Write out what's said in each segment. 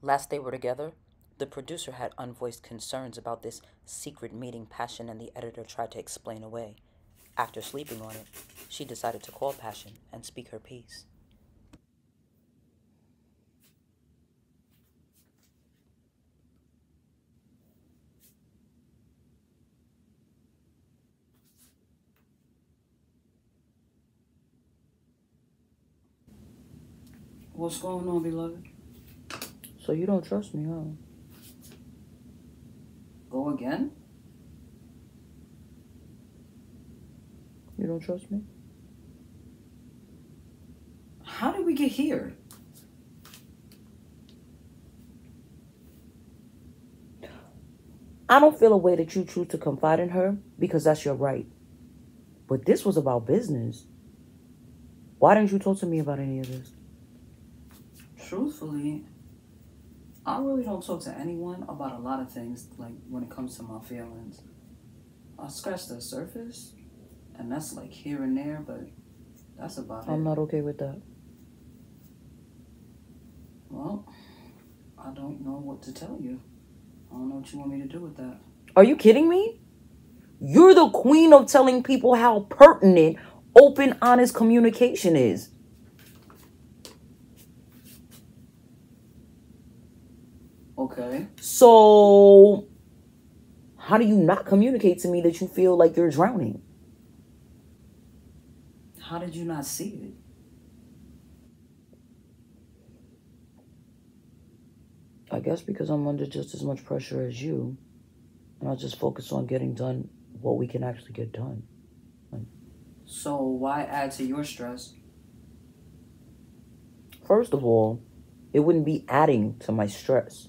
Last they were together, the producer had unvoiced concerns about this secret meeting Passion and the editor tried to explain away. After sleeping on it, she decided to call Passion and speak her piece. What's going on, beloved? So you don't trust me, huh? Go again? You don't trust me? How did we get here? I don't feel a way that you choose to confide in her because that's your right. But this was about business. Why didn't you talk to me about any of this? Truthfully, I really don't talk to anyone about a lot of things, like when it comes to my feelings. I scratch the surface, and that's like here and there, but that's about it. I'm not okay with that. Well, I don't know what to tell you. I don't know what you want me to do with that. Are you kidding me? You're the queen of telling people how pertinent open, honest communication is. Okay. So, how do you not communicate to me that you feel like you're drowning? How did you not see it? I guess because I'm under just as much pressure as you. And I'll just focus on getting done what we can actually get done. So why add to your stress? First of all, it wouldn't be adding to my stress.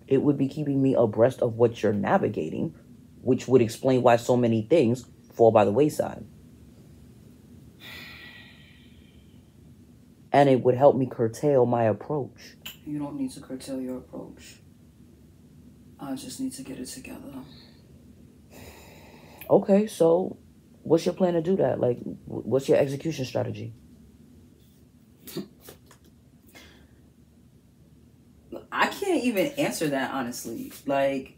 It would be keeping me abreast of what you're navigating, which would explain why so many things fall by the wayside. And it would help me curtail my approach. You don't need to curtail your approach. I just need to get it together. Okay, so what's your plan to do that? Like, what's your execution strategy? I can't even answer that, honestly. Like,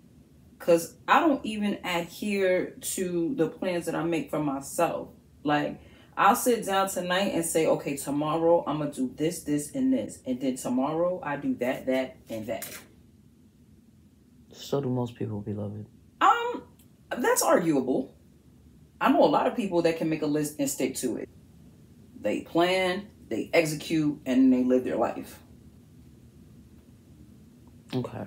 because I don't even adhere to the plans that I make for myself. Like, I'll sit down tonight and say, okay, tomorrow I'm going to do this, this, and this. And then tomorrow I do that, that, and that. So do most people, beloved. That's arguable. I know a lot of people that can make a list and stick to it. They plan, they execute, and they live their life. Okay.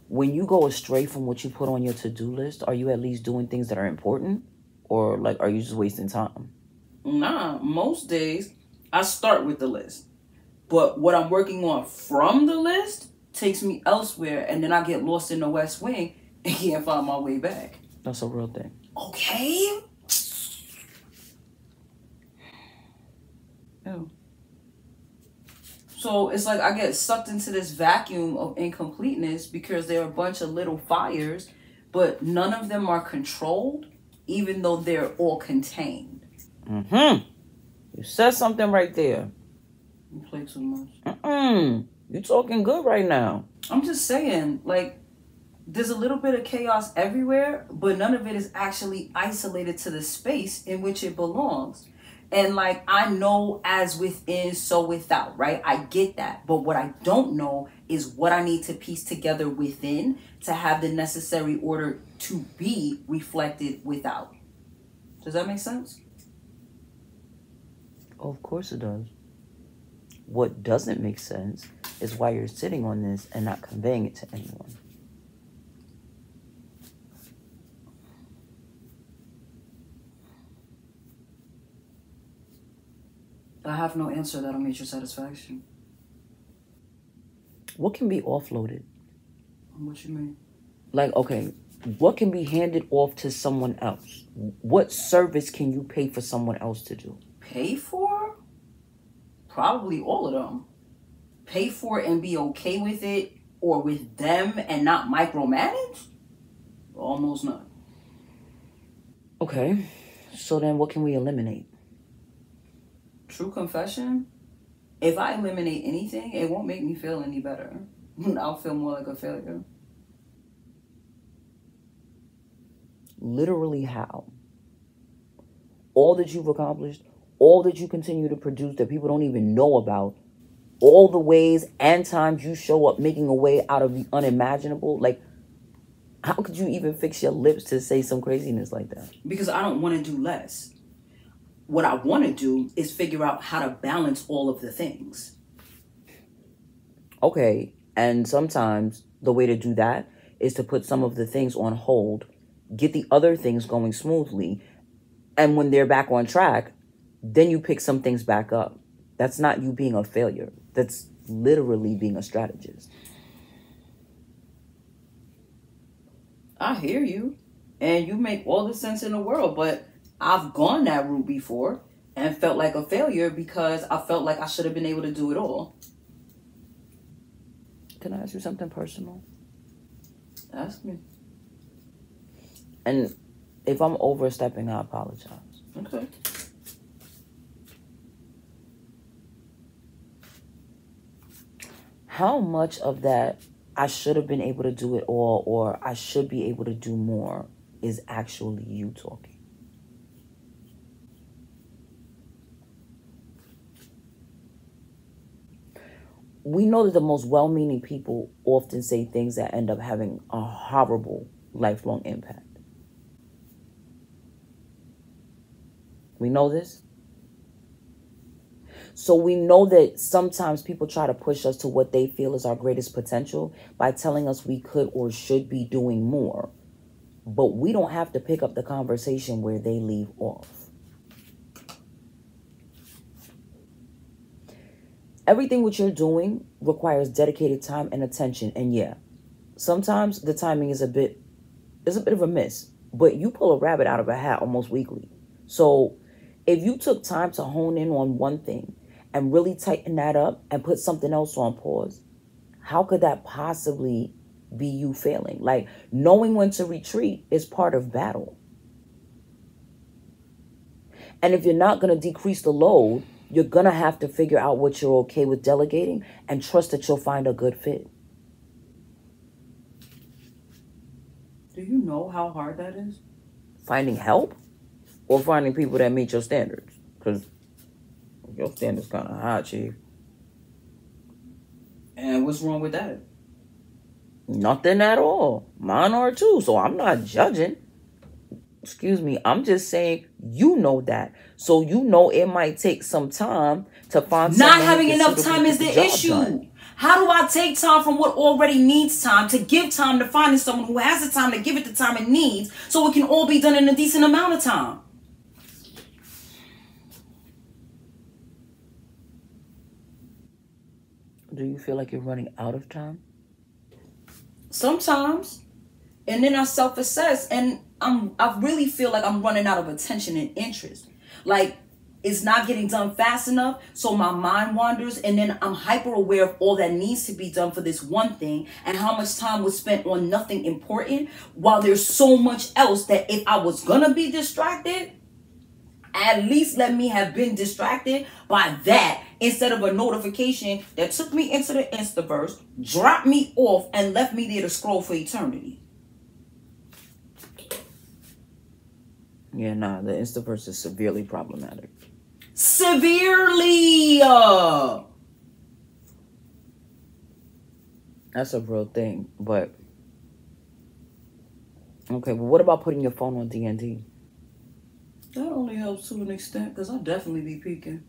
When you go astray from what you put on your to-do list, are you at least doing things that are important? Or, like, are you just wasting time? Nah, most days I start with the list. But what I'm working on from the list takes me elsewhere, and then I get lost in the West Wing and can't find my way back. That's a real thing. Okay? Ew. So it's like I get sucked into this vacuum of incompleteness because there are a bunch of little fires, but none of them are controlled, even though they're all contained. Mm-hmm. You said something right there. You play too much. You're talking good right now. I'm just saying, like, there's a little bit of chaos everywhere, but none of it is actually isolated to the space in which it belongs. And, like, I know as within, so without, right? I get that. But what I don't know is what I need to piece together within to have the necessary order to be reflected without. Does that make sense? Of course it does. What doesn't make sense is why you're sitting on this and not conveying it to anyone. I have no answer that'll meet your satisfaction. What can be offloaded? What you mean? Like, okay, what can be handed off to someone else? What service can you pay for someone else to do? Pay for? Probably all of them. Pay for it and be okay with it, or with them and not micromanage? Almost none. Okay, so then what can we eliminate? True confession, if I eliminate anything, it won't make me feel any better. I'll feel more like a failure. Literally how? All that you've accomplished, all that you continue to produce that people don't even know about, all the ways and times you show up making a way out of the unimaginable. Like, how could you even fix your lips to say some craziness like that? Because I don't want to do less. What I want to do is figure out how to balance all of the things. Okay, and sometimes the way to do that is to put some of the things on hold, get the other things going smoothly, and when they're back on track, then you pick some things back up. That's not you being a failure. That's literally being a strategist. I hear you, and you make all the sense in the world, but I've gone that route before and felt like a failure because I felt like I should have been able to do it all. Can I ask you something personal? Ask me. And if I'm overstepping, I apologize. Okay. How much of that I should have been able to do it all, or I should be able to do more, is actually you talking? We know that the most well-meaning people often say things that end up having a horrible lifelong impact. We know this. So we know that sometimes people try to push us to what they feel is our greatest potential by telling us we could or should be doing more. But we don't have to pick up the conversation where they leave off. Everything what you're doing requires dedicated time and attention. And yeah, sometimes the timing is a bit of a miss. But you pull a rabbit out of a hat almost weekly. So if you took time to hone in on one thing and really tighten that up and put something else on pause, how could that possibly be you failing? Like, knowing when to retreat is part of battle. And if you're not going to decrease the load, you're going to have to figure out what you're okay with delegating and trust that you'll find a good fit. Do you know how hard that is? Finding help or finding people that meet your standards? Because your standards kind of high, Chief. And what's wrong with that? Nothing at all. Mine are too, so I'm not judging. Excuse me, I'm just saying you know that. So you know it might take some time to find not having enough time is the issue. Done. How do I take time from what already needs time to give time to finding someone who has the time to give it the time it needs so it can all be done in a decent amount of time? Do you feel like you're running out of time? Sometimes. And then I self-assess and I really feel like I'm running out of attention and interest. Like, it's not getting done fast enough, so my mind wanders, and then I'm hyper aware of all that needs to be done for this one thing and how much time was spent on nothing important, while there's so much else that if I was gonna be distracted, at least let me have been distracted by that instead of a notification that took me into the Instaverse, dropped me off, and left me there to scroll for eternity. Yeah, nah, the Instaverse is severely problematic. Severely! That's a real thing, but... Okay, well, what about putting your phone on D&D? That only helps to an extent, because I'll definitely be peeking.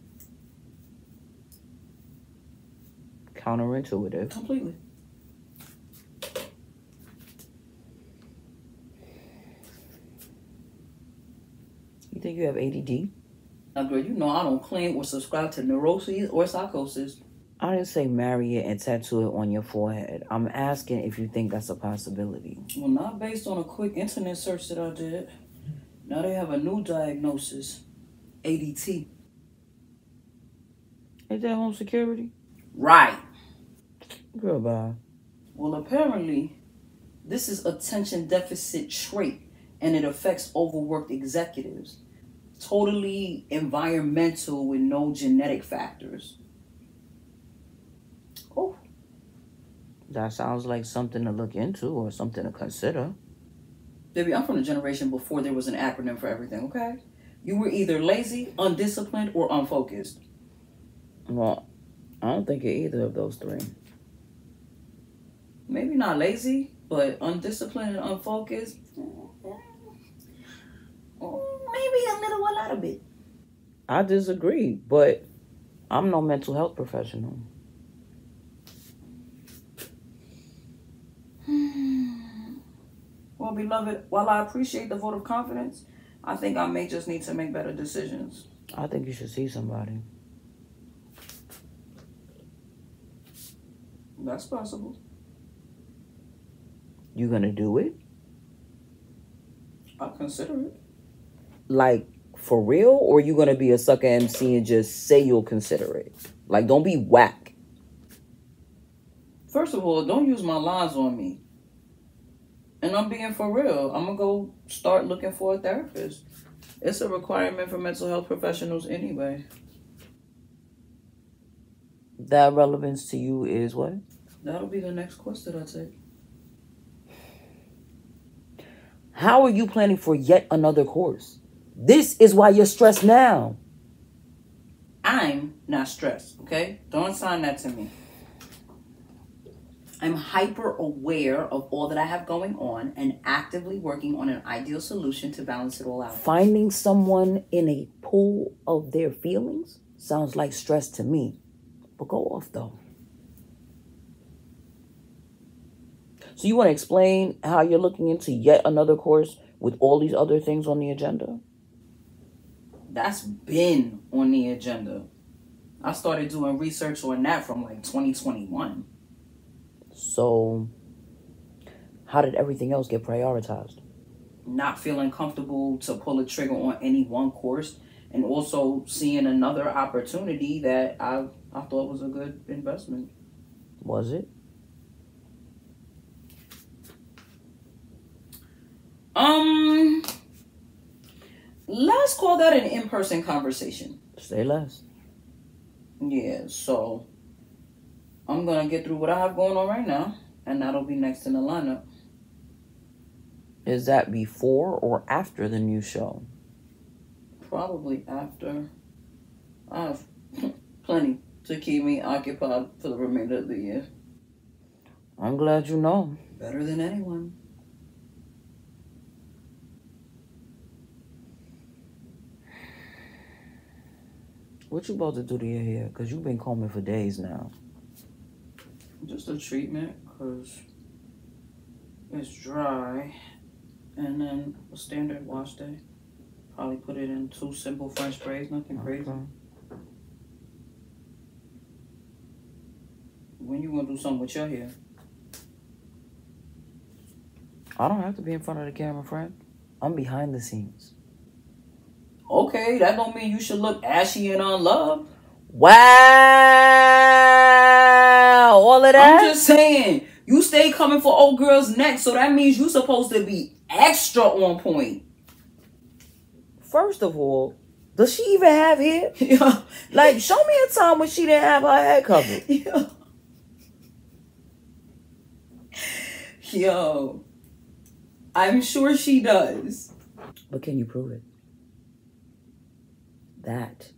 Counterintuitive. Completely. You think you have ADD? Now, girl, you know I don't claim or subscribe to neuroses or psychosis. I didn't say marry it and tattoo it on your forehead. I'm asking if you think that's a possibility. Well, not based on a quick internet search that I did. Now they have a new diagnosis. ADT. Is that home security? Right. Girl, bye. Well, apparently, this is attention deficit trait, and it affects overworked executives. Totally environmental with no genetic factors. Oh. That sounds like something to look into or something to consider. Baby, I'm from the generation before there was an acronym for everything, okay? You were either lazy, undisciplined, or unfocused. Well, I don't think you're either of those three. Maybe not lazy, but undisciplined and unfocused. Maybe a lot of bit. I disagree, but I'm no mental health professional. Well, beloved, while I appreciate the vote of confidence, I think I may just need to make better decisions. I think you should see somebody. That's possible. You gonna do it? I'll consider it. Like, for real? Or you gonna be a sucker MC and just say you'll consider it? Like, don't be whack. First of all, don't use my lines on me. And I'm being for real. I'm gonna go start looking for a therapist. It's a requirement for mental health professionals anyway. That relevance to you is what? That'll be the next course that I take. How are you planning for yet another course? This is why you're stressed now. I'm not stressed, okay? Don't assign that to me. I'm hyper aware of all that I have going on and actively working on an ideal solution to balance it all out. Finding someone in a pool of their feelings sounds like stress to me. But go off though. So you want to explain how you're looking into yet another course with all these other things on the agenda? That's been on the agenda. I started doing research on that from like 2021. So, how did everything else get prioritized? Not feeling comfortable to pull a trigger on any one course, and also seeing another opportunity that I thought was a good investment. Was it? Let's call that an in-person conversation. Say less. Yeah, so I'm gonna get through what I have going on right now, and that'll be next in the lineup. Is that before or after the new show? Probably after. I have plenty to keep me occupied for the remainder of the year. I'm glad you know. Better than anyone. What you about to do to your hair? Because you've been combing for days now. Just a treatment, because it's dry. And then a standard wash day. Probably put it in 2 simple French braids, nothing crazy. When you gonna do something with your hair? I don't have to be in front of the camera, friend. I'm behind the scenes. Okay, that don't mean you should look ashy and unloved. Wow! All of that? I'm just saying, you stay coming for old girls next, so that means you supposed to be extra on point. First of all, does she even have hair? Yeah. Like, show me a time when she didn't have her hair covered. Yeah. Yo, I'm sure she does. But can you prove it? That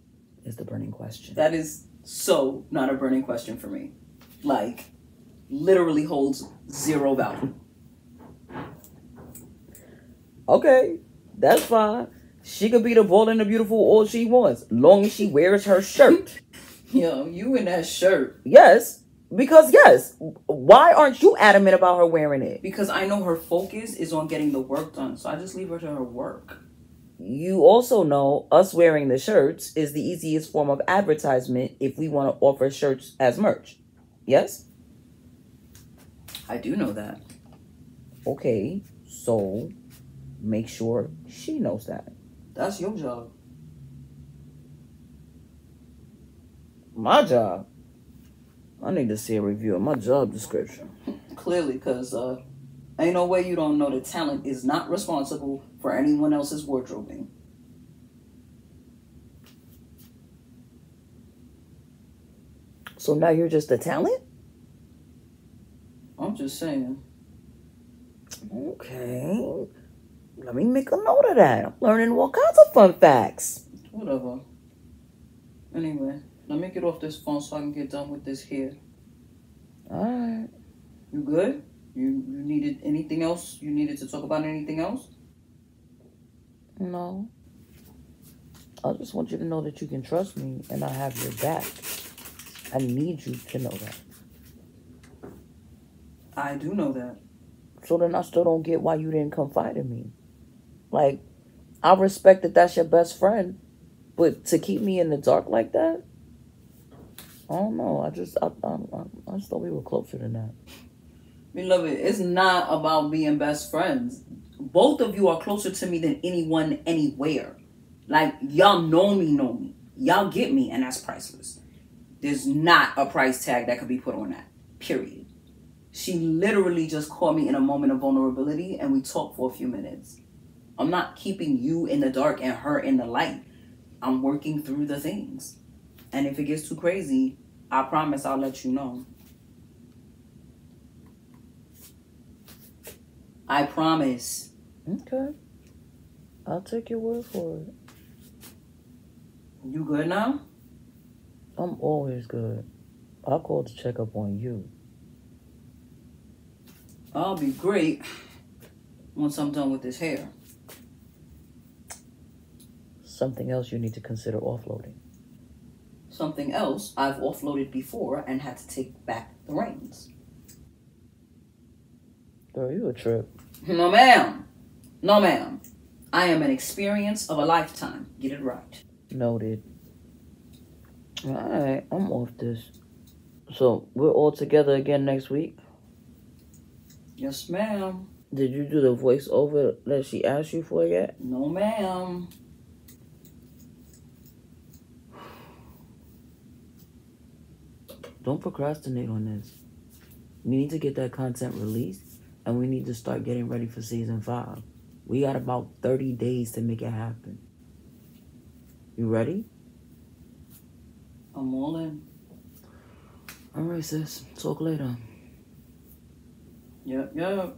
is the burning question. That is so not a burning question for me. Like, literally holds zero value. Okay, that's fine. She could be the bold and the beautiful all she wants, long as she wears her shirt. Yo, you in that shirt. Yes, because yes. Why aren't you adamant about her wearing it? Because I know her focus is on getting the work done, so I just leave her to her work. You also know us wearing the shirts is the easiest form of advertisement if we want to offer shirts as merch. Yes? I do know that. Okay, so make sure she knows that. That's your job. My job? I need to see a review of my job description. Clearly, because ain't no way you don't know that talent is not responsible for anyone else's wardrobing. So now you're just a talent? I'm just saying. Okay. Let me make a note of that. I'm learning all kinds of fun facts. Whatever. Anyway, let me get off this phone so I can get done with this hair. Alright. You good? You needed anything else? You needed to talk about anything else? No. I just want you to know that you can trust me and I have your back. I need you to know that. I do know that. So then I still don't get why you didn't confide in me. Like, I respect that that's your best friend, but to keep me in the dark like that? I don't know. I just thought we were closer than that. Beloved, it's not about being best friends. Both of you are closer to me than anyone anywhere. Like, y'all know me. Y'all get me, and that's priceless. There's not a price tag that could be put on that. Period. She literally just called me in a moment of vulnerability, and we talked for a few minutes. I'm not keeping you in the dark and her in the light. I'm working through the things. And if it gets too crazy, I promise I'll let you know. I promise. Okay. I'll take your word for it. You good now? I'm always good. I called to check up on you. I'll be great once I'm done with this hair. Something else you need to consider offloading. Something else I've offloaded before and had to take back the reins. Girl, you a trip. No, ma'am. No, ma'am. I am an experience of a lifetime. Get it right. Noted. Alright, I'm off this. So, we're all together again next week? Yes, ma'am. Did you do the voiceover that she asked you for yet? No, ma'am. Don't procrastinate on this. We need to get that content released, and we need to start getting ready for season 5. We got about 30 days to make it happen. You ready? I'm all in. All right, sis. Talk later. Yep.